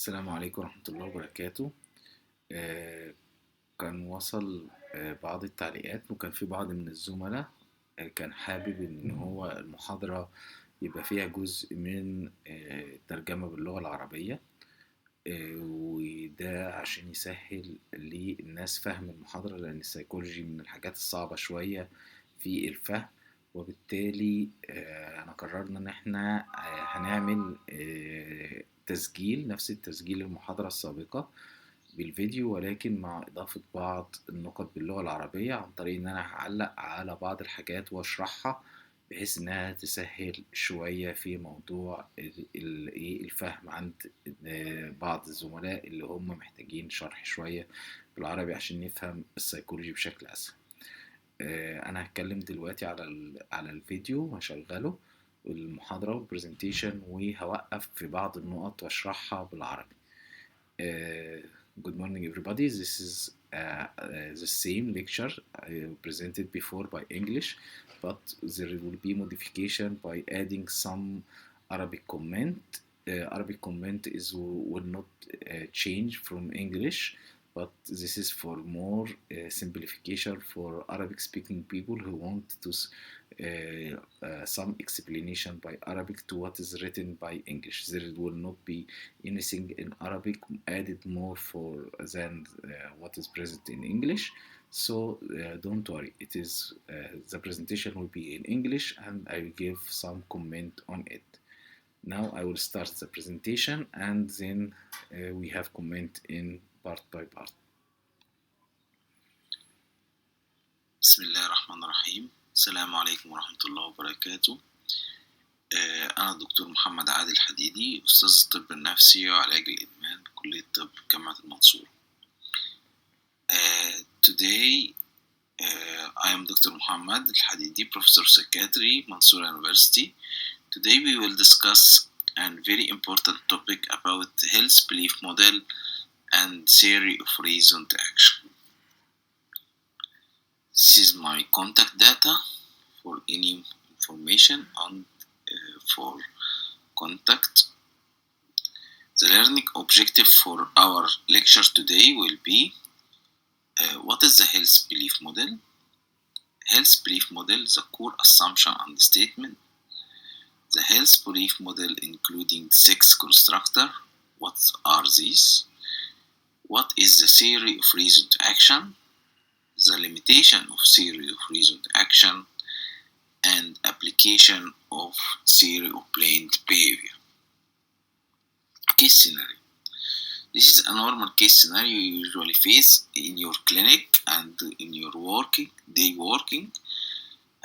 السلام عليكم ورحمة الله وبركاته. كان وصل بعض التعليقات، وكان في بعض من الزملاء كان حابب إن هو المحاضرة يبقى فيها جزء من الترجمة باللغة العربية، وده عشان يسهل للناس فهم المحاضرة، لأن السيكولوجي من الحاجات الصعبة شوية في الفهم. وبالتالي أنا قررنا إن احنا هنعمل تسجيل، نفس التسجيل المحاضرة السابقة بالفيديو، ولكن مع إضافة بعض النقط باللغة العربية، عن طريق إن أنا هعلق على بعض الحاجات وأشرحها، بحيث إنها تسهل شوية في موضوع الفهم عند بعض الزملاء اللي هم محتاجين شرح شوية بالعربي عشان نفهم السيكولوجي بشكل أسهل. أنا هتكلم دلوقتي على الفيديو، هشغله المحاضرة والبرزنتيشن، وهوقف في بعض النقط واشرحها بالعربي. Good morning everybody. This is the same lecture presented before by English, but there will be modification by adding some Arabic comment. Arabic comment will not change from English, but this is for more simplification for Arabic speaking people who want to some explanation by Arabic to what is written by English. There will not be anything in Arabic added more than what is present in English. So don't worry, it is the presentation will be in English and I will give some comment on it. Now I will start the presentation and then we have comment in part by part. بسم الله الرحمن الرحيم. السلام عليكم ورحمة الله وبركاته. أنا الدكتور محمد عادل حديدي، أستاذ الطب النفسي وعلاج الإدمان، كلية الطب جامعة المنصورة. Today I am Dr. Muhammad Al-Hadidi, Professor of Psychiatry, Mansoura University. Today we will discuss a very important topic about the health belief model and theory of reason to action. This is my contact data for any information on for contact. The learning objective for our lecture today will be what is the health belief model? Health belief model is a core assumption and statement. The health belief model including 6 constructors. What are these? What is the theory of reason to action? The limitation of theory of reason to action and application of theory of planned behavior. Case scenario. This is a normal case scenario you usually face in your clinic and in your day working,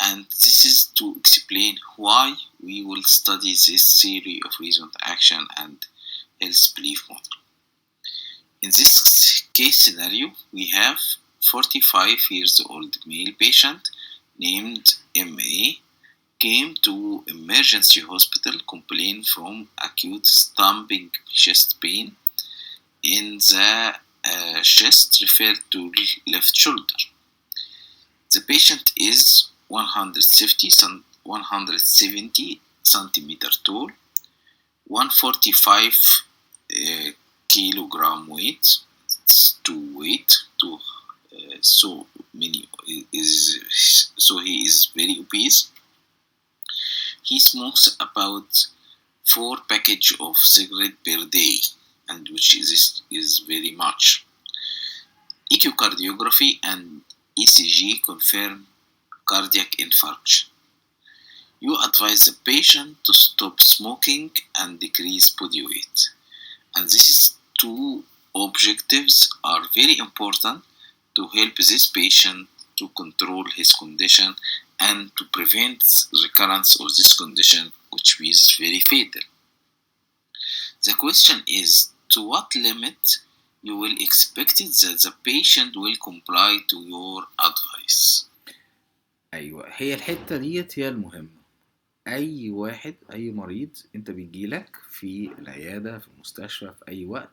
and this is to explain why we will study this theory of reason to action and health belief model. In this case scenario, we have 45 years old male patient named MA came to emergency hospital complaining from acute stabbing chest pain in the chest referred to left shoulder. The patient is 170 centimeter tall, 145 kilogram weight, so he is very obese. He smokes about 4 packages of cigarette per day, and which is very much. Echocardiography and ECG confirm cardiac infarction. You advise the patient to stop smoking and decrease body weight. And these 2 objectives are very important to help this patient to control his condition and to prevent recurrence of this condition, which is very fatal. The question is, to what limit you will expect that the patient will comply to your advice? أيوة، هي الحتة ديت هي المهمة. أي واحد، أي مريض أنت بيجيلك في العيادة، في المستشفى، في أي وقت،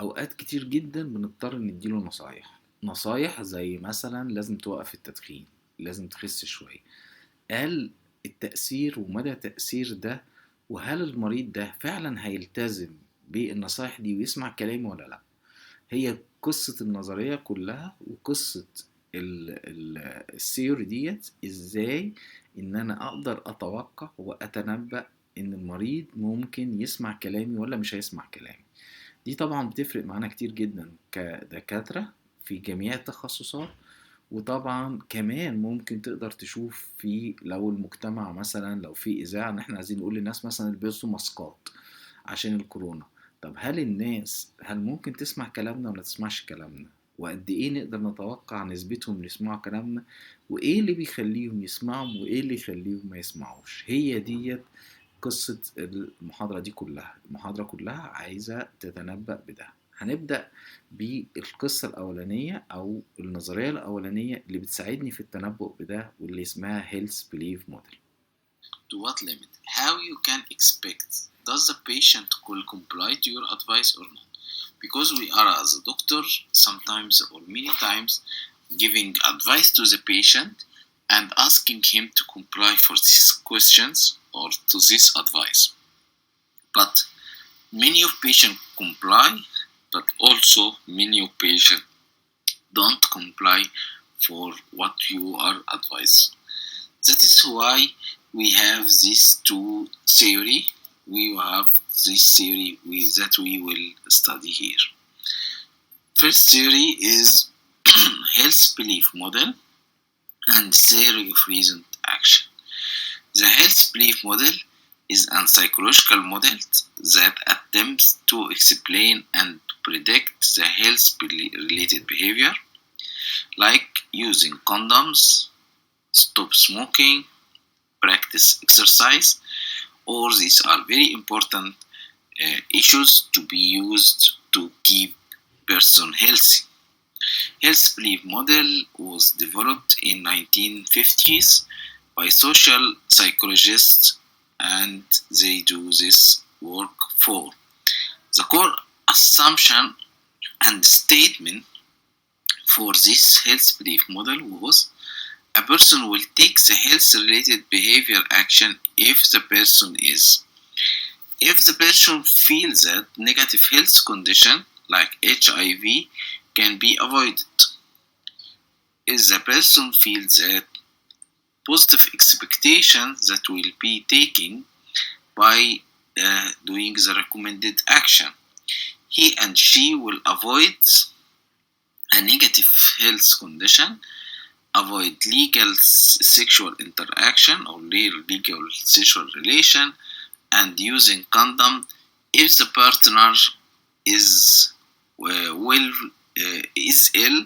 أوقات كتير جدا بنضطر نديله نصايح زي مثلا لازم توقف التدخين، لازم تخس شوية. قال التأثير ومدى تأثير ده، وهل المريض ده فعلا هيلتزم بالنصائح دي ويسمع كلامي ولا لا. هي قصة النظرية كلها وقصة الثيوري ديت ازاي ان انا اقدر اتوقع واتنبأ ان المريض ممكن يسمع كلامي ولا مش هيسمع كلامي. دي طبعا بتفرق معانا كتير جدا كدكاترة في جميع التخصصات. وطبعا كمان ممكن تقدر تشوف في لو المجتمع مثلا لو في إذاعة ان احنا عايزين نقول للناس مثلا البسوا ماسكات عشان الكورونا. طب هل ممكن تسمع كلامنا ولا تسمعش كلامنا؟ وقد ايه نقدر نتوقع نسبتهم اللي يسمعوا كلامنا؟ وايه اللي بيخليهم يسمعوا وايه اللي يخليهم ما يسمعوش؟ هي ديت قصة المحاضرة كلها عايزة تتنبأ بده. هنبدأ بالقصة الأولانية أو النظرية الأولانية اللي بتساعدني في التنبؤ بده واللي اسمها Health Belief Model. To what limit? How you can expect? Does the patient will comply to your advice or not? Because we are as a doctor sometimes or many times giving advice to the patient and asking him to comply for these questions or to this advice. But many of patients comply, but also many of patients don't comply for what you are advised. That is why we have these two theory. We have this theory that we will study here. First theory is health belief model and theory of reasoned action. The health belief model is a psychological model that attempts to explain and predict the health related behavior, like using condoms, stop smoking, practice exercise. All these are very important issues to be used to keep person healthy. Health belief model was developed in 1950s by social psychologists, and they do this work for the core assumption and statement for this health belief model was a person will take the health related behavior action if the person feels that negative health condition like HIV can be avoided, if the person feels that positive expectation that will be taken by doing the recommended action, he and she will avoid a negative health condition, avoid legal sexual interaction or legal sexual relation, and using condom if the partner is is ill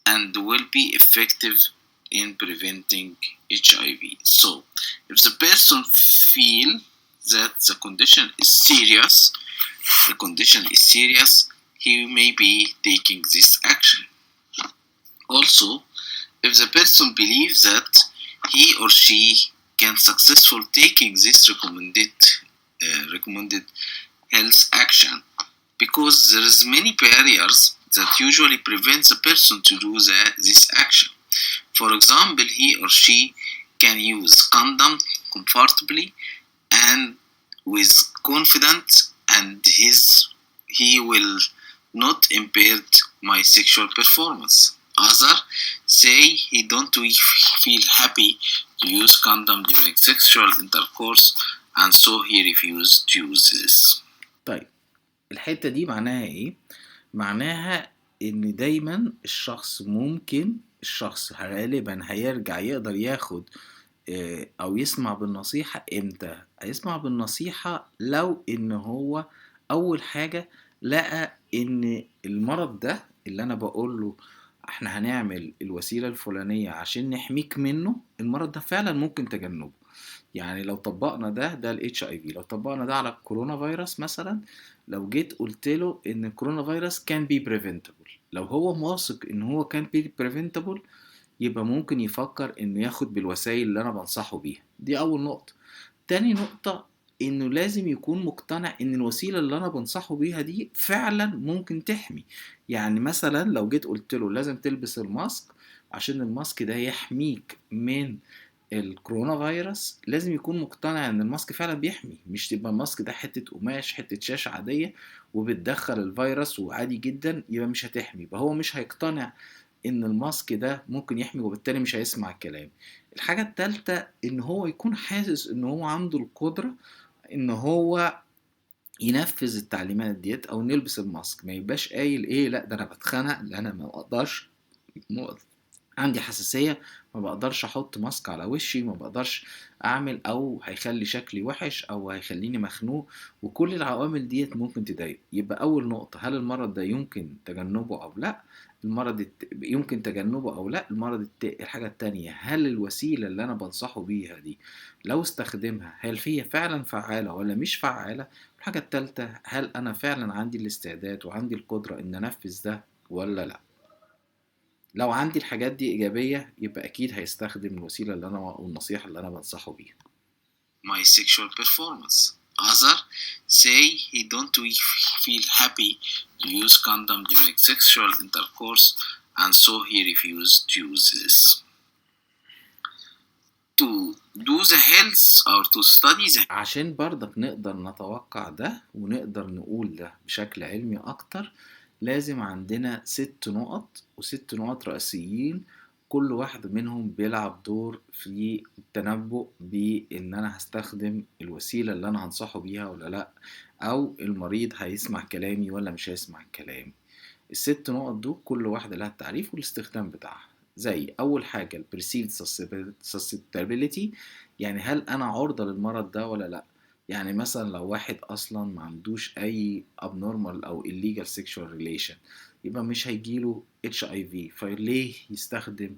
and will be effective in preventing HIV. So, if the person feel that the condition is serious, he may be taking this action. Also, if the person believes that he or she can successfully taking this recommended health action, because there is many barriers that usually prevent the person to do this action. For example, he or she can use condom comfortably and with confidence, and he will not impair my sexual performance. Other say he don't feel happy to use condom during sexual intercourse, and so he refused to use this. طيب الحتة دي معناها ايه؟ معناها ان دايما الشخص غالبا هيرجع يقدر ياخد او يسمع بالنصيحة امتى؟ هيسمع بالنصيحة لو ان هو اول حاجة لقى ان المرض ده اللي انا بقوله احنا هنعمل الوسيلة الفلانية عشان نحميك منه، المرض ده فعلا ممكن تجنبه. يعني لو طبقنا ده ال HIV، لو طبقنا ده على الكورونا فيروس مثلا، لو جيت قلت له ان الكورونا فيروس كان بي بريفنتبل، لو هو واثق ان هو كان بي بريفنتبل يبقى ممكن يفكر انه ياخد بالوسائل اللي انا بنصحه بيها. دي اول نقطة. تاني نقطة انه لازم يكون مقتنع ان الوسيلة اللي انا بنصحه بيها دي فعلا ممكن تحمي. يعني مثلا لو جيت قلت له لازم تلبس الماسك عشان الماسك ده يحميك من الكورونا فيروس لازم يكون مقتنع ان الماسك فعلا بيحمي، مش تبقى الماسك ده حتة قماش، حتة شاشة عادية وبتدخل الفيروس وعادي جدا يبقى مش هتحمي. يبقى هو مش هيقتنع ان الماسك ده ممكن يحمي، وبالتالي مش هيسمع الكلام. الحاجة التالتة ان هو يكون حاسس ان هو عنده القدرة ان هو ينفذ التعليمات ديت او نلبس الماسك. ما يبقاش قايل ايه لا ده انا بتخنق، لا انا ما اقدرش، عندي حساسية، ما بقدرش احط ماسك على وشي، ما بقدرش اعمل، او هيخلي شكلي وحش او هيخليني مخنوق. وكل العوامل ديت ممكن تضايق. يبقى اول نقطة، هل المرض ده يمكن تجنبه او لا؟ يمكن تجنبه او لا. الحاجة التانية، هل الوسيلة اللي انا بنصحه بيها دي لو استخدمها هل هي فعلا فعالة ولا مش فعالة؟ الحاجة التالتة، هل انا فعلا عندي الاستعداد وعندي القدرة ان انفذ ده ولا لا؟ لو عندي الحاجات دي إيجابية يبقى أكيد هيستخدم الوسيلة اللي أنا والنصيحة اللي أنا بنصحه بيها. My sexual performance. Other say he don't feel happy to use condom during sexual intercourse, and so he refused to use this. To do the health or to study the عشان برضك نقدر نتوقع ده ونقدر نقول ده بشكل علمي أكتر، لازم عندنا 6 نقط، و6 نقط رئيسيين كل واحد منهم بيلعب دور في التنبؤ بإن أنا هستخدم الوسيلة اللي أنا هنصحه بيها ولا لأ، أو المريض هيسمع كلامي ولا مش هيسمع كلامي. ال6 نقط دول كل واحدة لها التعريف والاستخدام بتاعها. زي أول حاجة ال perceived susceptibility، يعني هل أنا عرضة للمرض ده ولا لأ. يعني مثلا لو واحد أصلا ما عندوش أي abnormal أو illegal sexual relation يبقى مش هيجيله HIV، فليه يستخدم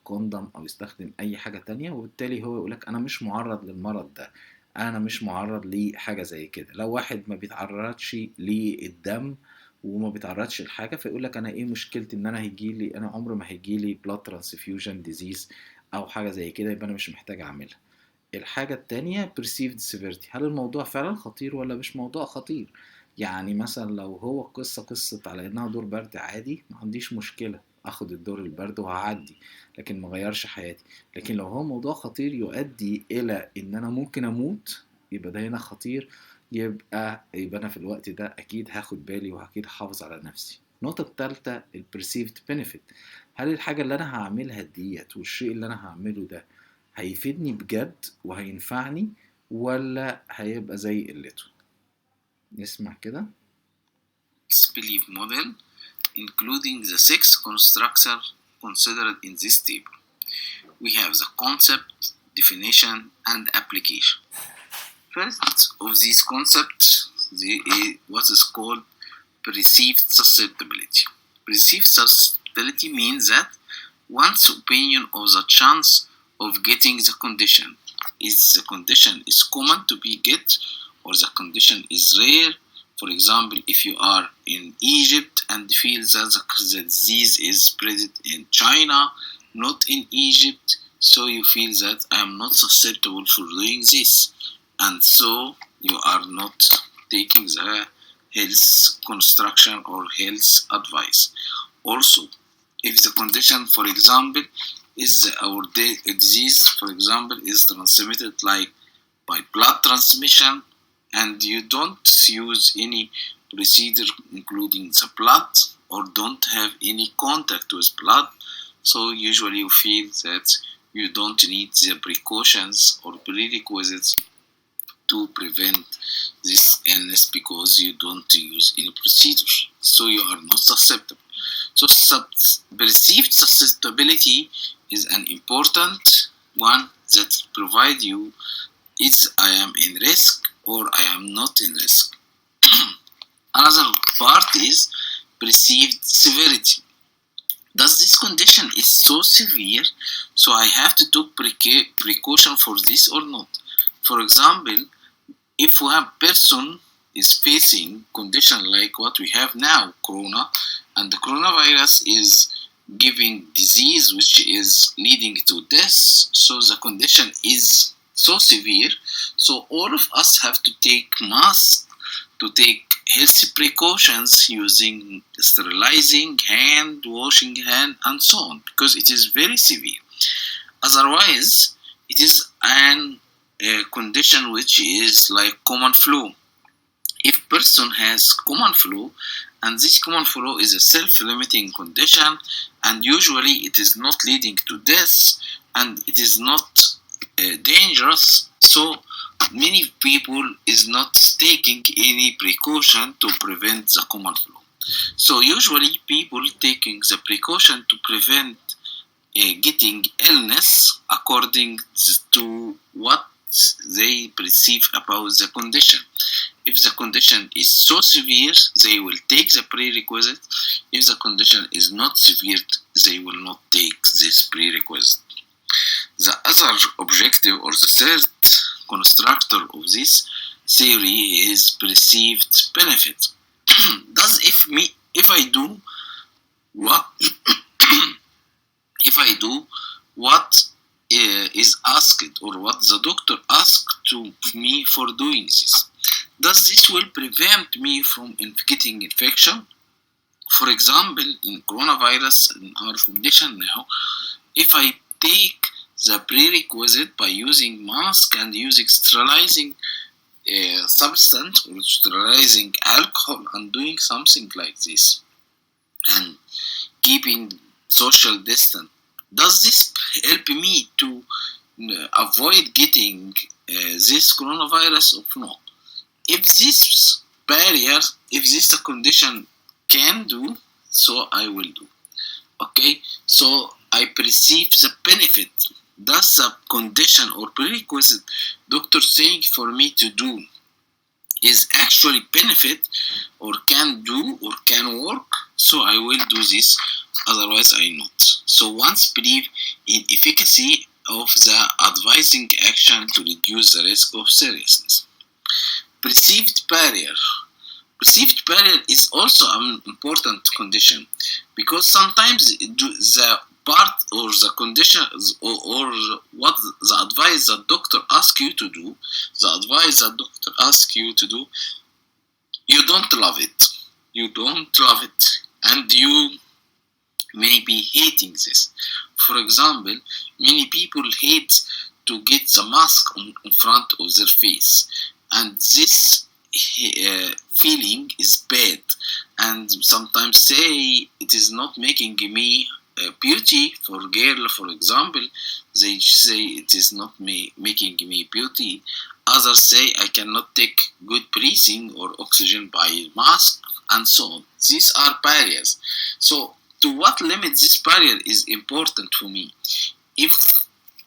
كوندم أو يستخدم أي حاجة تانية؟ وبالتالي هو يقولك أنا مش معرض للمرض ده، أنا مش معرض لحاجة زي كده. لو واحد ما بيتعرضش للدم وما بيتعرضش لحاجه فيقول لك انا ايه مشكلتي ان انا هيجيلي، انا عمر ما هيجيلي blood transfusion disease او حاجه زي كده، يبقى انا مش محتاج اعملها. الحاجه التانية perceived severity، هل الموضوع فعلا خطير ولا مش موضوع خطير؟ يعني مثلا لو هو قصة على انها دور برد عادي ما عنديش مشكله اخد الدور البرد وهعدي لكن ما غيرش حياتي. لكن لو هو موضوع خطير يؤدي الى ان انا ممكن اموت يبقى ده هنا خطير. يبقى انا في الوقت ده اكيد هاخد بالي واكيد هحافظ على نفسي. النقطة التالتة ال perceived benefit، هل الحاجة اللي انا هعملها ديت والشيء اللي انا هعمله ده هيفيدني بجد وهينفعني ولا هيبقى زي قلته؟ نسمع كده. belief model, including the six constructs considered in this table. We have the concept, definition, and application. First of these concepts, what is called perceived susceptibility. Perceived susceptibility means that one's opinion of the chance of getting the condition is common to be get, or the condition is rare. For example, if you are in Egypt and feel that the disease is spread in China, not in Egypt, so you feel that I am not susceptible for doing this, and so you are not taking the health construction or health advice. Also, if the condition, for example, is our disease, for example, is transmitted like by blood transmission, and you don't use any procedure including the blood or don't have any contact with blood, so usually you feel that you don't need the precautions or prerequisites to prevent this illness because you don't use any procedure, so you are not susceptible. So perceived susceptibility is an important one that provide you is I am in risk or I am not in risk. Another part is perceived severity. Does this condition is so severe, so I have to take precaution for this or not? For example, if one person is facing condition like what we have now, corona, and the coronavirus is giving disease which is leading to death, so the condition is so severe, so all of us have to take masks, to take health precautions using sterilizing hand, washing hand, and so on, because it is very severe. Otherwise, it is an condition which is like common flu. If person has common flu, and this common flu is a self-limiting condition, and usually it is not leading to death, and it is not dangerous, so many people is not taking any precaution to prevent the common flu. So usually people taking the precaution to prevent getting illness according to what they perceive about the condition. If the condition is so severe, they will take the prerequisite. If the condition is not severe, they will not take this prerequisite. The other objective, or the third constructor of this theory, is perceived benefit. If I do what if I do what is asked, or what the doctor asked to me for doing this, does this will prevent me from getting infection? For example, in coronavirus, in our condition now, if I take the prerequisite by using mask and using sterilizing substance or sterilizing alcohol and doing something like this and keeping social distance, does this help me to avoid getting this coronavirus or no? If this barrier, if this condition can do, so I will do. Okay, so I perceive the benefit. Does the condition or prerequisite doctor saying for me to do is actually benefit, or can do, or can work, so I will do this, otherwise I not. So once believe in efficacy of the advising action to reduce the risk of seriousness. Perceived barrier. Perceived barrier is also an important condition, because sometimes the part or the condition or what the advice that doctor asks you to do, the advice that doctor asks you to do, you don't love it. You don't love it, and you may be hating this. For example, many people hate to get the mask in front of their face, and this feeling is bad, and sometimes say it is not making me beauty. For girl, for example, they say it is not making me beauty. Others say I cannot take good breathing or oxygen by mask, and so on. These are barriers. So to what limit this barrier is important for me. If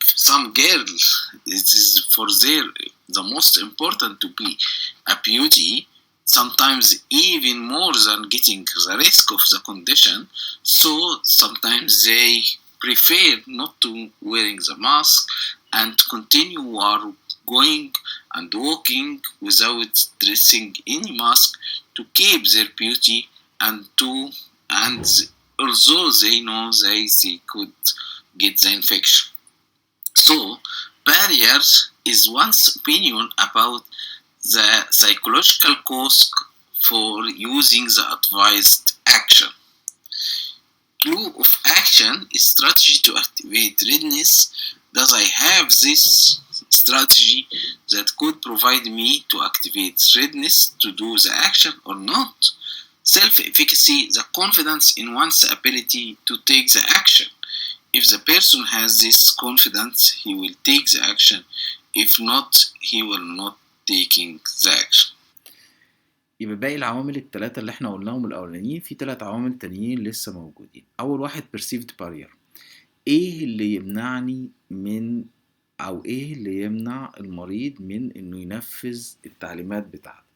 some girls, it is for their the most important to be a beauty, sometimes even more than getting the risk of the condition, so sometimes they prefer not to wearing the mask and continue or going and walking without dressing any mask to keep their beauty, and although they know they could get the infection. So barriers is one's opinion about the psychological cost for using the advised action. Clue of action is strategy to activate readiness. Does I have this strategy that could provide me to activate readiness to do the action or not? Self-efficacy, the confidence in one's ability to take the action. If the person has this confidence, he will take the action. If not, he will not taking the action. يبقى باقي العوامل الثلاثة اللي احنا قلناهم الأولانيين، في 3 عوامل تانيين لسه موجودين. أول واحد perceived barrier. ايه اللي يمنعني من، أو ايه اللي يمنع المريض من انه ينفذ التعليمات بتاعته؟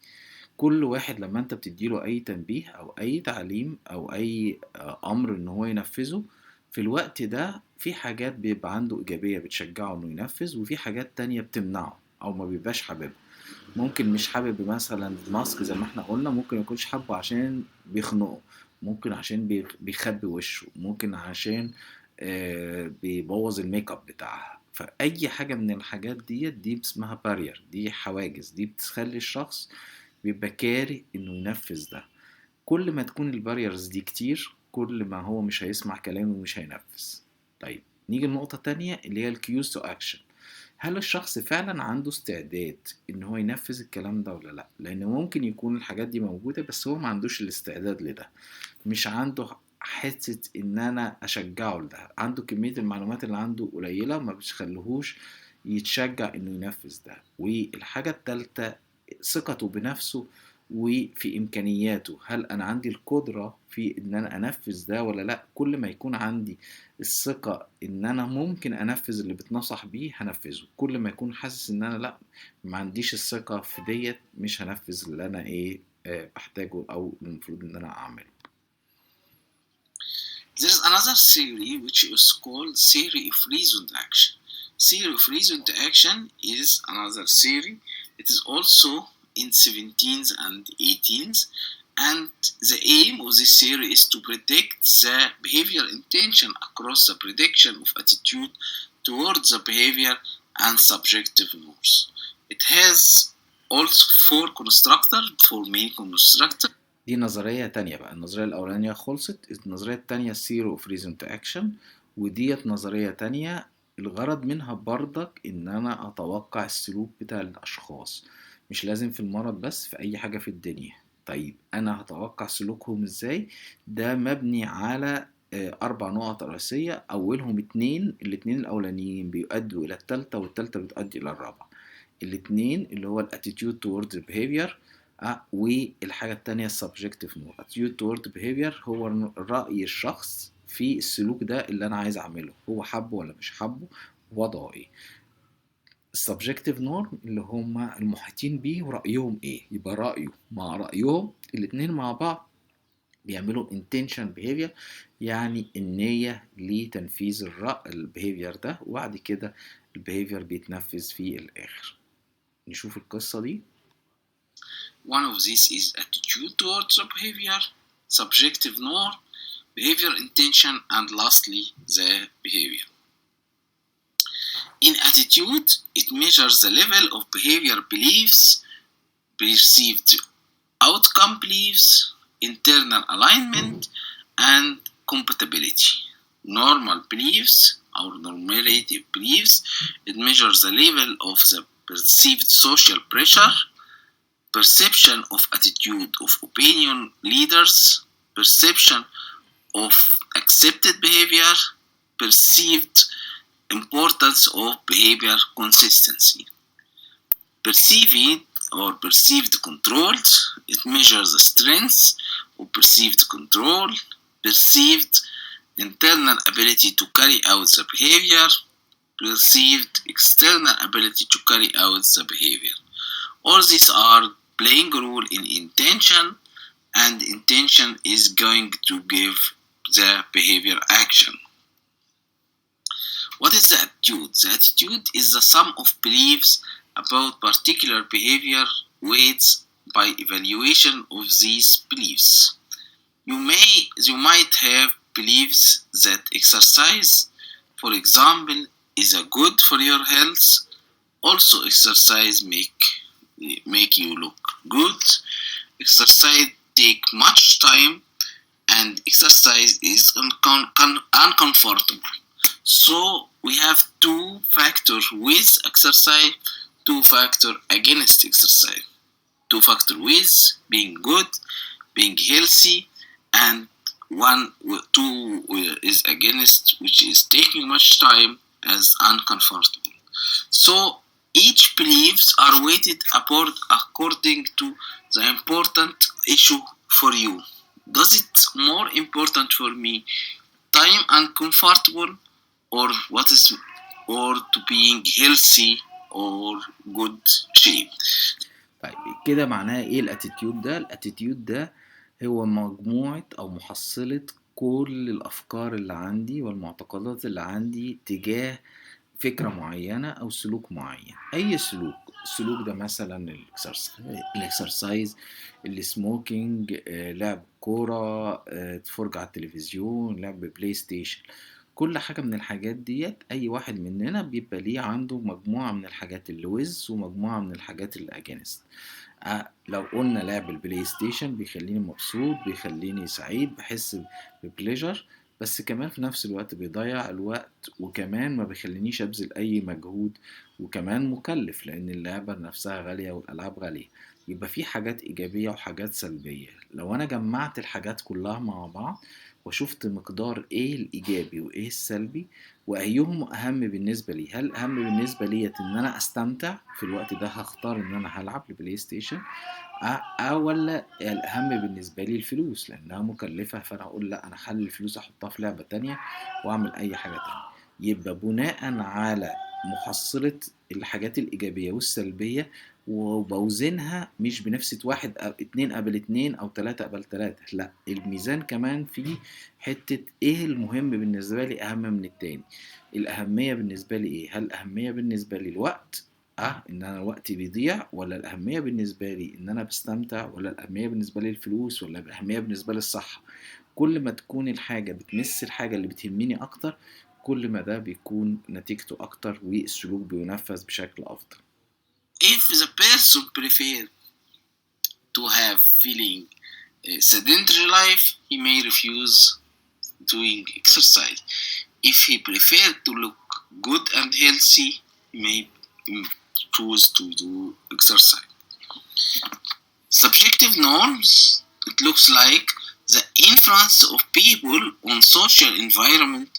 كل واحد لما انت بتديله اي تنبيه او اي تعليم او اي امر ان هو ينفذه، في الوقت ده في حاجات بيبقى عنده ايجابية بتشجعه انه ينفذ، وفي حاجات تانية بتمنعه او ما بيبقاش حاببها. ممكن مش حابب مثلا ماسك زي ما احنا قلنا، ممكن يكونش حابه عشان بيخنقه، ممكن عشان بيخبي وشه، ممكن عشان بيبوظ الميك اب بتاعها. فاي حاجة من الحاجات دي اسمها بارير، دي حواجز، دي بتخلي الشخص بيبقى كاره انه ينفذ ده. كل ما تكون الباريرز دي كتير، كل ما هو مش هيسمع كلامه ومش هينفذ. طيب نيجي لنقطة تانية اللي هي الكيوز تو اكشن. هل الشخص فعلا عنده استعداد ان هو ينفذ الكلام ده ولا لا؟ لان ممكن يكون الحاجات دي موجودة بس هو ما عندوش الاستعداد لده، مش عنده حتة ان انا اشجعه لده، عنده كمية المعلومات اللي عنده قليلة ما بتخليهوش يتشجع انه ينفذ ده. والحاجة التالتة ثقته بنفسه وفي امكانياته، هل انا عندي القدرة في ان انا انفذ ده ولا لا؟ كل ما يكون عندي الثقة ان انا ممكن انفذ اللي بتنصح بيه هنفذه، كل ما يكون حاسس ان انا لا، ما عنديش الثقة في ديت، مش هنفذ اللي انا بحتاجه او المفروض ان انا اعمله. There's another theory which is called theory of reasoned action. Theory of reasoned action is another theory. It is also in 17th and 18th, and the aim of this theory is to predict the behavior intention across the prediction of attitude towards the behavior and subjective norms. It has also four constructors, four main constructors. دي نظرية تانية بقى، النظرية الأولانية خلصت، النظرية التانية Theory of Reason to Action، وديت نظرية تانية الغرض منها برضك إن أنا أتوقع السلوك بتاع الأشخاص، مش لازم في المرض بس، في أي حاجة في الدنيا. طيب أنا هتوقع سلوكهم إزاي؟ ده مبني على 4 نقط رئيسية، أولهم الاتنين الأولانيين بيؤدوا إلى التالتة، والتالتة بتؤدي إلى الرابعة. الاتنين اللي هو attitude towards behavior، والحاجة التانية subjective norm. attitude toward behavior هو رأي الشخص في السلوك ده اللي أنا عايز أعمله، هو حبه ولا مش حبه، وضعه إيه. subjective norm اللي هم المحيطين بيه ورأيهم إيه، يبقى رأيه مع رأيهم الاتنين مع بعض بيعملوا intention behavior، يعني النية لتنفيذ البيهيفير ده، وبعد كده البيهيفير بيتنفذ في الآخر. نشوف القصة دي. One of these is attitude towards the behavior, subjective norm, behavior intention, and lastly, the behavior. In attitude, it measures the level of behavior beliefs, perceived outcome beliefs, internal alignment, and compatibility. Normal beliefs or normative beliefs, it measures the level of the perceived social pressure, perception of attitude of opinion leaders, perception of accepted behavior, perceived importance of behavior consistency. Perceiving or perceived control, it measures the strength of perceived control, perceived internal ability to carry out the behavior, perceived external ability to carry out the behavior. All these are playing a role in intention, and intention is going to give the behavior action. What is the attitude? The attitude is the sum of beliefs about particular behavior weights by evaluation of these beliefs. You might have beliefs that exercise, for example, is a good for your health. Also, exercise make you look good. Exercise take much time, and exercise is uncomfortable. So we have 2 factors with exercise, 2 factors against exercise. 2 factors with being good, being healthy, and 2 is against, which is taking much time, as uncomfortable. So each beliefs are weighted according to the important issue for you. Does it more important for me time and comfortable, or to being healthy or good shape? طيب كده معناها ايه الاتيتيود ده؟ الاتيتيود ده هو مجموعة او محصلة كل الافكار اللي عندي والمعتقدات اللي عندي تجاه فكرة معينة او سلوك معين. اي سلوك، السلوك ده مثلا الاكسرسايز، السموكينج، لعب كورة، فرجة على التلفزيون، لعب بلاي ستيشن، كل حاجة من الحاجات ديت أي واحد مننا بيبقى ليه عنده مجموعة من الحاجات اللي وز ومجموعة من الحاجات اللي أجانست. لو قلنا لعب البلاي ستيشن بيخليني مبسوط، بيخليني سعيد، بحس ببليجر، بس كمان في نفس الوقت بيضيع الوقت، وكمان ما بيخلينيش ابذل اي مجهود، وكمان مكلف لان اللعبة نفسها غالية والالعاب غالية. يبقى في حاجات ايجابية وحاجات سلبية. لو انا جمعت الحاجات كلها مع بعض وشفت مقدار ايه الايجابي وايه السلبي وايهم اهم بالنسبة لي، هل اهم بالنسبة لي ان انا استمتع في الوقت ده، هختار ان انا هلعب البلاي ستيشن. ولا الأهم بالنسبة لي الفلوس لأنها مكلفة، فأنا أقول لأ، أنا أخلي الفلوس أحطها في لعبة تانية وأعمل أي حاجة تانية. يبقى بناء على محصلة الحاجات الإيجابية والسلبية، وبوزنها مش بنفسة واحد أو اتنين قبل اتنين أو تلاتة قبل تلاتة، لأ، الميزان كمان فيه حتة إيه المهم بالنسبة لي أهم من التاني. الأهمية بالنسبة لي إيه؟ هل الأهمية بالنسبة لي الوقت، ان انا وقتي بيضيع، ولا الاهميه بالنسبه لي ان انا بستمتع، ولا الاهميه بالنسبه لي الفلوس، ولا الاهميه بالنسبه لي الصحه؟ كل ما تكون الحاجه بتمس الحاجه اللي بتهمني اكتر، كل ما ده بيكون نتيجته اكتر والسلوك بينفذ بشكل افضل. If the person prefer to have feeling a sedentary life, he may refuse doing exercise. If he prefer to look good and healthy, he may choose to do exercise. Subjective norms, it looks like the influence of people on social environment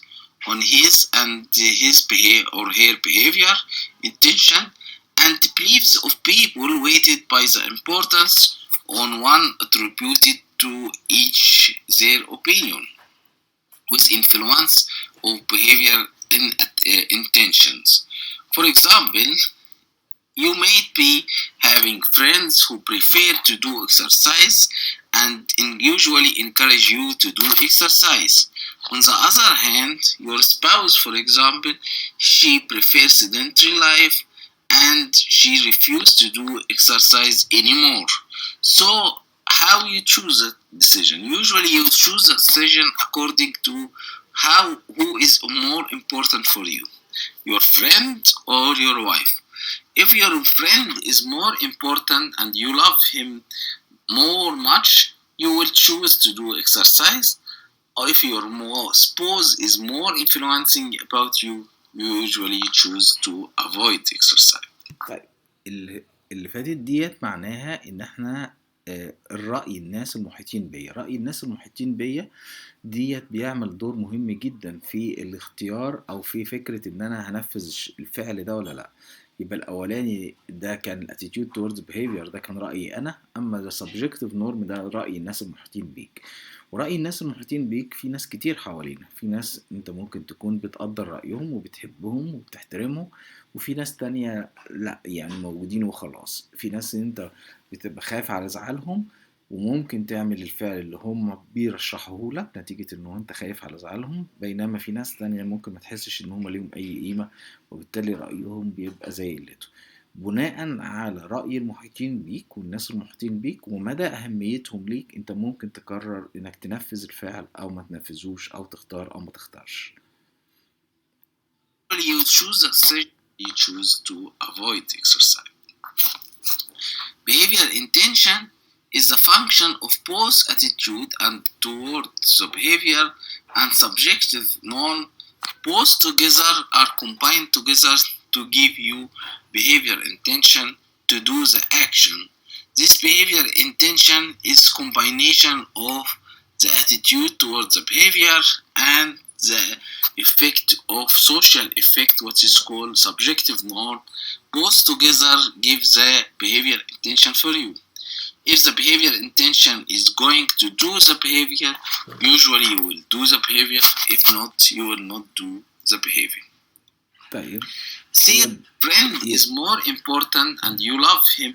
on his and his behavior or her behavior, intention, and beliefs of people weighted by the importance on one attributed to each their opinion, with influence of behavior and intentions. For example, you may be having friends who prefer to do exercise and usually encourage you to do exercise. On the other hand, your spouse, for example, she prefers sedentary life and she refuses to do exercise anymore. So, how you choose a decision? Usually, you choose a decision according to who is more important for you, your friend or your wife. If your friend is more important and you love him more much, you will choose to do exercise. Or if your spouse is more influencing about you, you usually choose to avoid exercise. طيب، اللي فاتت ديت معناها ان احنا الرأي الناس المحيطين بيا، رأي الناس المحيطين بيا ديت بيعمل دور مهم جدا في الاختيار او في فكرة ان انا هنفذ الفعل ده ولا لا. يبقى الاولاني ده كان attitude towards behavior، ده كان رأيي انا. اما ده subjective norm، ده رأي الناس المحيطين بيك. ورأي الناس المحيطين بيك في ناس كتير حوالينا، في ناس انت ممكن تكون بتقدر رأيهم وبتحبهم وبتحترمهم، وفي ناس تانية لا، يعني موجودين وخلاص. في ناس انت بتبقى خايف على زعلهم وممكن تعمل الفعل اللي هم بيرشحوه لك نتيجة انه انت خايف على زعلهم، بينما في ناس تانية ممكن ما تحسش ان هم ليهم اي قيمة، وبالتالي رأيهم بيبقى زي قلته. بناء على رأي المحيطين بيك والناس المحيطين بيك ومدى أهميتهم ليك، انت ممكن تقرر انك تنفذ الفعل او ما تنفذوش، او تختار او ما تختارش. You choose exercise, you choose to avoid exercise. Behavior intention is the function of both attitude and towards the behavior and subjective norm. Both together are combined together to give you behavior intention to do the action. This behavior intention is combination of the attitude towards the behavior and the effect of social effect, what is called subjective norm. Both together give the behavior intention for you. If the behavior intention is going to do the behavior, usually you will do the behavior. If not, you will not do the behavior. طيب، See, a friend is more important and you love him.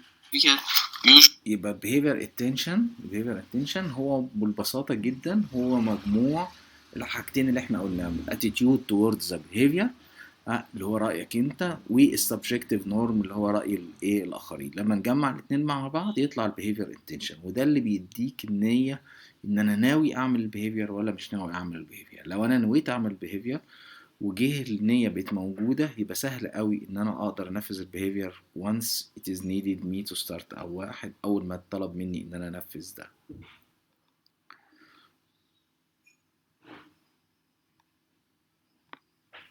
يبقى behavior attention هو ببساطة جدا هو مجموع الحاجتين اللي احنا قلناهم، attitude towards the behavior اللي هو رأيك انت، والسبجكتيف نورم اللي هو رأي الايه الاخرين. لما نجمع الاثنين مع بعض يطلع البيهيفير انتنشن، وده اللي بيديك النية ان انا ناوي اعمل البيهيفير ولا مش ناوي اعمل البيهيفير. لو انا نويت اعمل البيهيفير وجه النية بقت موجودة، يبقى سهل قوي ان انا اقدر انفذ البيهيفير once it is needed me to start، او اول ما اتطلب مني ان انا انفذ ده.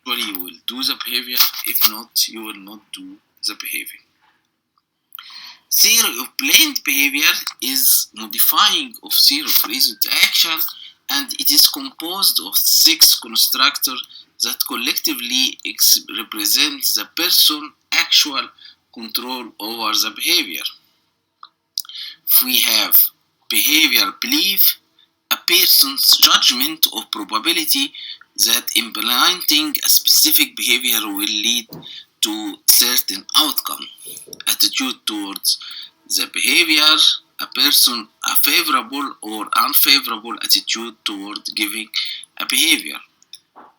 usually you will do the behavior. If not, you will not do the behavior. Theory of planned behavior is modifying of theory of reasoned action, and it is composed of 6 constructors that collectively represent the person's actual control over the behavior. We have behavior belief, a person's judgment of probability that implementing a specific behavior will lead to certain outcome. Attitude towards the behavior, a person a favorable or unfavorable attitude toward giving a behavior.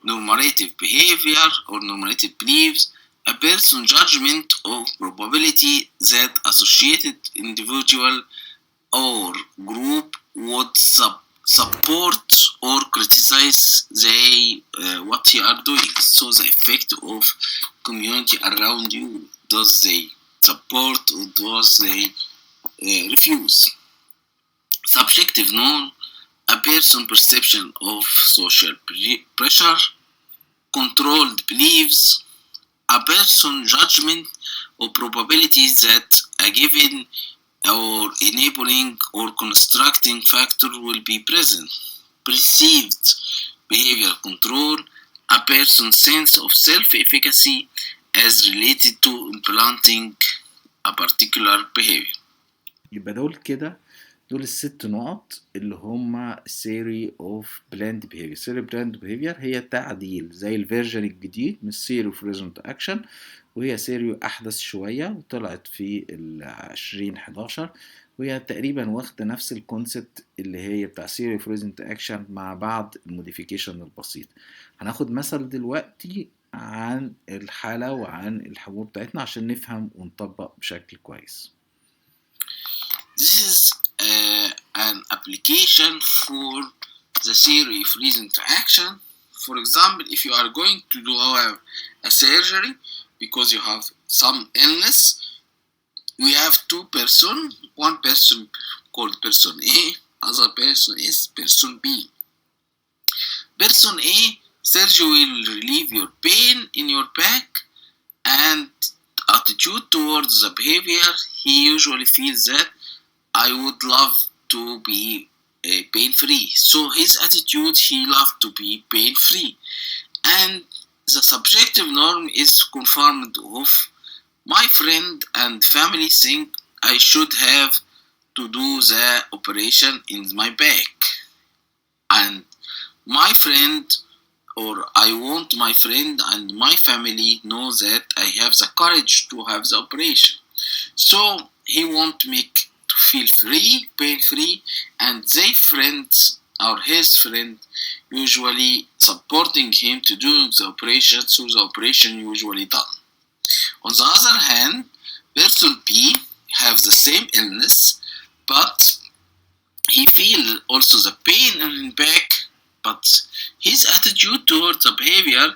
Normative behavior or normative beliefs, a person's judgment of probability that associated individual or group would support or criticize what you are doing. So the effect of community around you, does they support or does they refuse? Subjective norm, a person's perception of social pressure. Controlled beliefs, a person's judgment of probabilities that a given or enabling or constructing factor will be present. Perceived behavior control, a person's sense of self-efficacy as related to implementing a particular behavior. يبقى دول الست نقط اللي هما theory of planned behavior. theory of planned behavior هي تعديل زي الفيرجن الجديد من theory of reasoned action، وهي theory أحدث شوية وطلعت في 2011، وهي تقريبا واخدة نفس الكونسبت اللي هي بتاع theory of reasoned action مع بعض الموديفيكيشن البسيط. هناخد مثل دلوقتي عن الحالة وعن الحبوب بتاعتنا عشان نفهم ونطبق بشكل كويس. This is an application for the theory of reasoned action. For example, if you are going to do a surgery because you have some illness, we have 2 persons. One person called person A, other person is person B. Person A, surgery will relieve your pain in your back, and attitude towards the behavior, he usually feels that I would love to be pain-free. So his attitude, he loved to be pain-free. And the subjective norm is confirmed of my friend and family think I should have to do the operation in my back. And my friend, or I want my friend and my family know that I have the courage to have the operation. So he won't make to feel free, pain-free, and their friends or his friend usually supporting him to do the operation, so the operation usually done. On the other hand, person B have the same illness, but he feel also the pain in his back, but his attitude towards the behavior,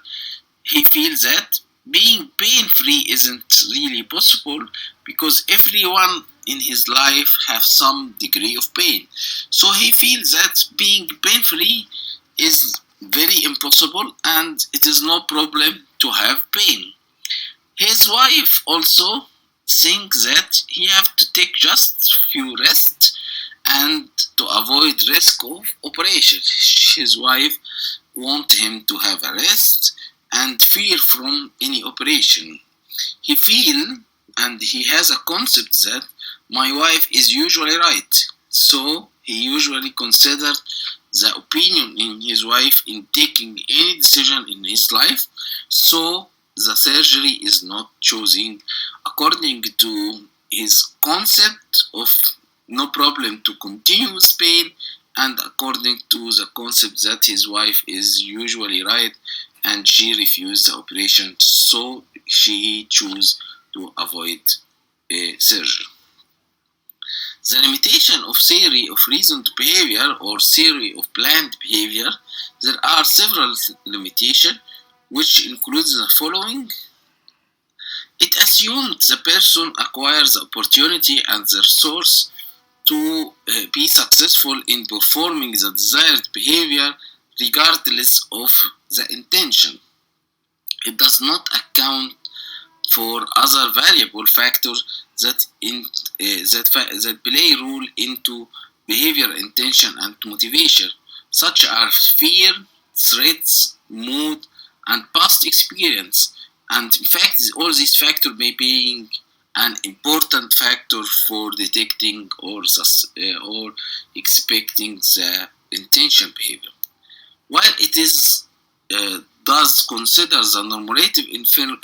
he feels that being pain-free isn't really possible because everyone in his life have some degree of pain. So he feels that being pain-free is very impossible and it is no problem to have pain. His wife also thinks that he have to take just few rest and to avoid risk of operation. His wife want him to have a rest and fear from any operation. He feel and he has a concept that my wife is usually right. So he usually considered the opinion in his wife in taking any decision in his life. So the surgery is not choosing according to his concept of no problem to continue with pain, and according to the concept that his wife is usually right and she refused the operation, so she chose to avoid a surgery. The limitation of theory of reasoned behavior or theory of planned behavior, there are several limitations which includes the following. It assumes the person acquires the opportunity and the resource to be successful in performing the desired behavior regardless of the intention. It does not account for other variable factors that play a role into behavior, intention, and motivation, such as fear, threats, mood, and past experience. And in fact, all these factors may be an important factor for detecting or expecting the intention behavior. While it is does consider the normative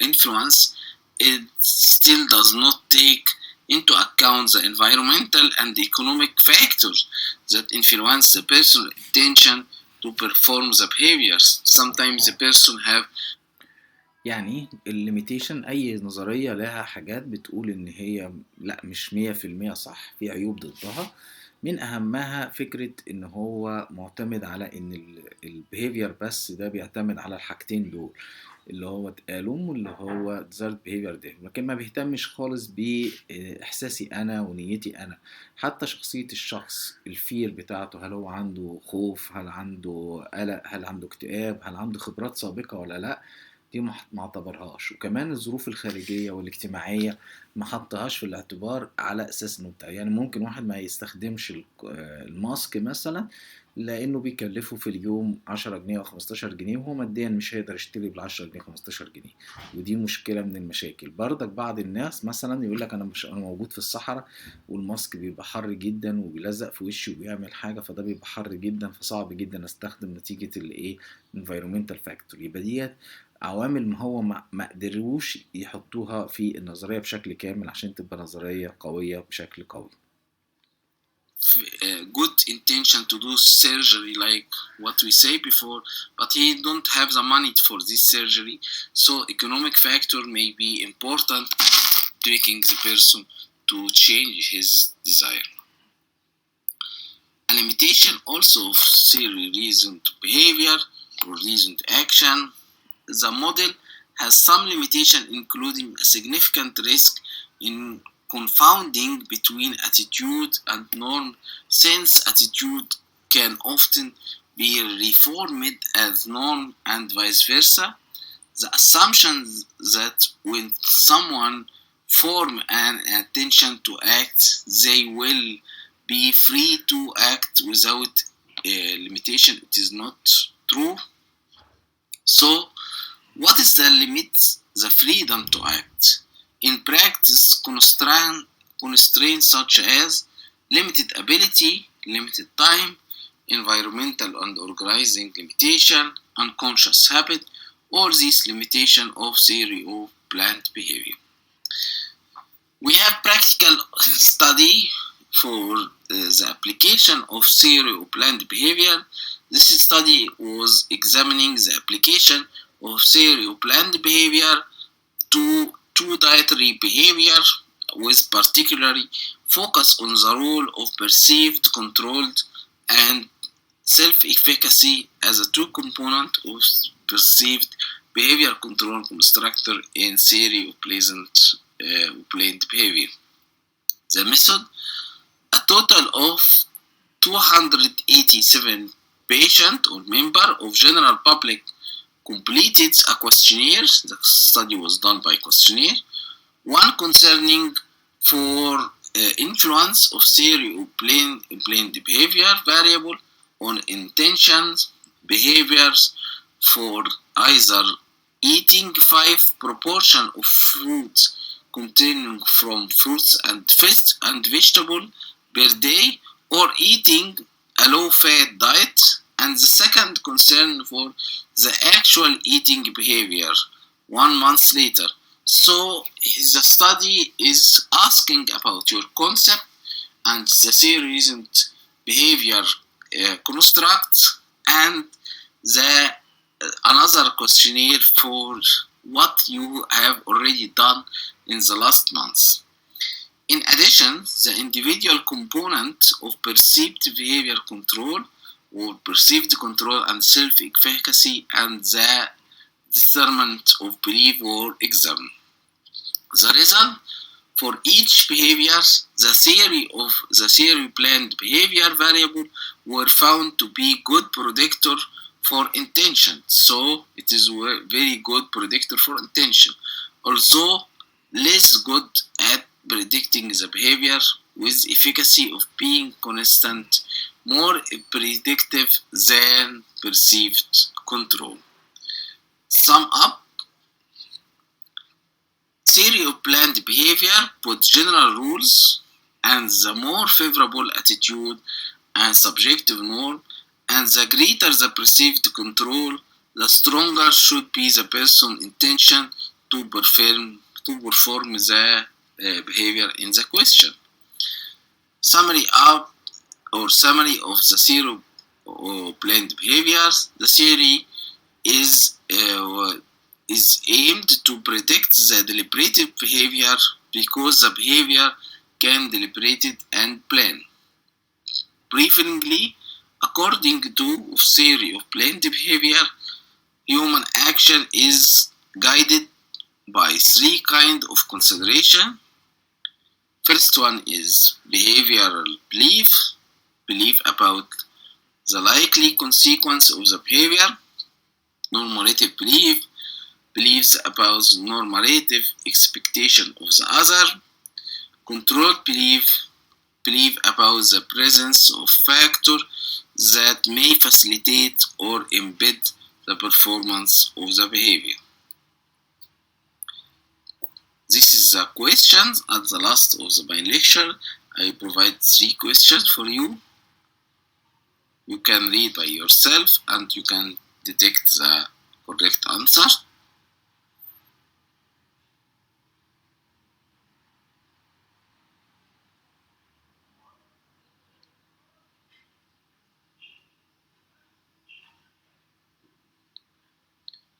influence, it still does not take into account the environmental and economic factors that influence the person's intention to perform the behaviors. Sometimes the person have يعني الليميتيشن أي نظرية لها حاجات بتقول إن هي لأ مش 100% صح، في عيوب ضدها. من أهمها فكرة إن هو معتمد على إن البيهيفير بس ده بيعتمد على الحاجتين دول اللي هو تآلم واللي هو desired behavior ده، لكن ما بيهتمش خالص بإحساسي أنا ونيتي أنا. حتى شخصية الشخص، الفير بتاعته، هل هو عنده خوف، هل عنده قلق، هل عنده اكتئاب، هل عنده خبرات سابقة ولا لأ، دي ما اعتبرهاش. وكمان الظروف الخارجية والاجتماعية ما حطهاش في الاعتبار على أساس انه بتاع. يعني ممكن واحد ما يستخدمش الماسك مثلا لأنه بيكلفه في اليوم 10 جنيه أو 15 جنيه، وهو ماديا مش هيقدر يشتري بال10 جنيه 15 جنيه، ودي مشكلة من المشاكل. برضك بعض الناس مثلا يقول لك أنا موجود في الصحراء والماسك بيبقى حر جدا وبيلزق في وشي وبيعمل حاجة، فده بيبقى حر جدا فصعب جدا استخدم نتيجة الايه environmental factor. يبقى ديت عوامل ما هو ما قدروش يحطوها في النظرية بشكل كامل عشان تبقى نظرية قوية بشكل قوي. good intention to do surgery like what we say before, but he don't have the money for this surgery, so economic factor may be important tricking the person to change his desire. A limitation also of theory reasoned behavior or reasoned action. The model has some limitation, including a significant risk in confounding between attitude and norm, since attitude can often be reformed as norm and vice versa. The assumption that when someone form an intention to act, they will be free to act without limitation, it is not true. So what is the limit? The freedom to act. In practice, constraints such as limited ability, limited time, environmental and organizing limitation, unconscious habit, all these limitations of theory of planned behavior. We have practical study for the application of theory of planned behavior. This study was examining the application of theory of planned behavior to dietary behavior, with particularly focus on the role of perceived, controlled, and self-efficacy as a two component of perceived behavior control constructor in theory of planned behavior. The method, a total of 287 patients or members of general public completed a questionnaire. The study was done by questionnaire. One concerning for influence of theory of planned behavior variable on intentions, behaviors for either eating 5 proportion of foods containing from fruits and fish and vegetable per day, or eating a low-fat diet, and the second concern for the actual eating behavior 1 month later. So the study is asking about your concept and the series and behavior construct, and the another questionnaire for what you have already done in the last months. In addition, the individual component of perceived behavior control or perceived control and self-efficacy and the discernment of belief were examined. The result for each behavior, the theory planned behavior variable were found to be good predictor for intention, so it is a very good predictor for intention, although less good at predicting the behavior with efficacy of being constant, more predictive than perceived control. Sum up, theory of planned behavior put general rules and the more favorable attitude and subjective norm, and the greater the perceived control, the stronger should be the person's intention to perform the behavior in the question. Summary up Summary of the theory of planned behaviors. The theory is aimed to predict the deliberative behavior because the behavior can deliberate and plan. Briefly, according to theory of planned behavior, human action is guided by three kinds of consideration. First one is behavioral belief about the likely consequence of the behavior. Normative beliefs about the normative expectation of the other. Controlled belief about the presence of factors that may facilitate or impede the performance of the behavior. This is the questions at the last of the main lecture. I provide three questions for you. You can read by yourself and you can detect the correct answer.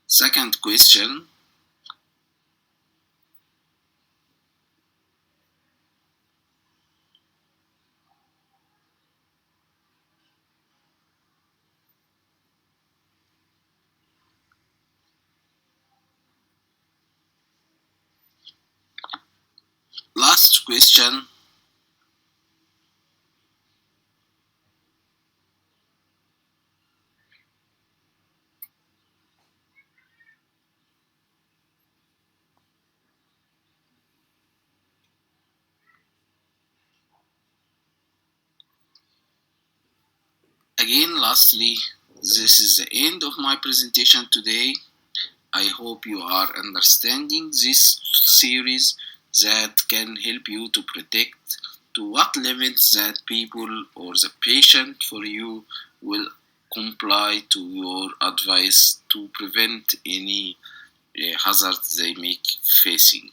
Second question. Last question. Again, lastly, this is the end of my presentation today. I hope you are understanding this series that can help you to predict to what limits that people or the patient for you will comply to your advice to prevent any hazard they may facing.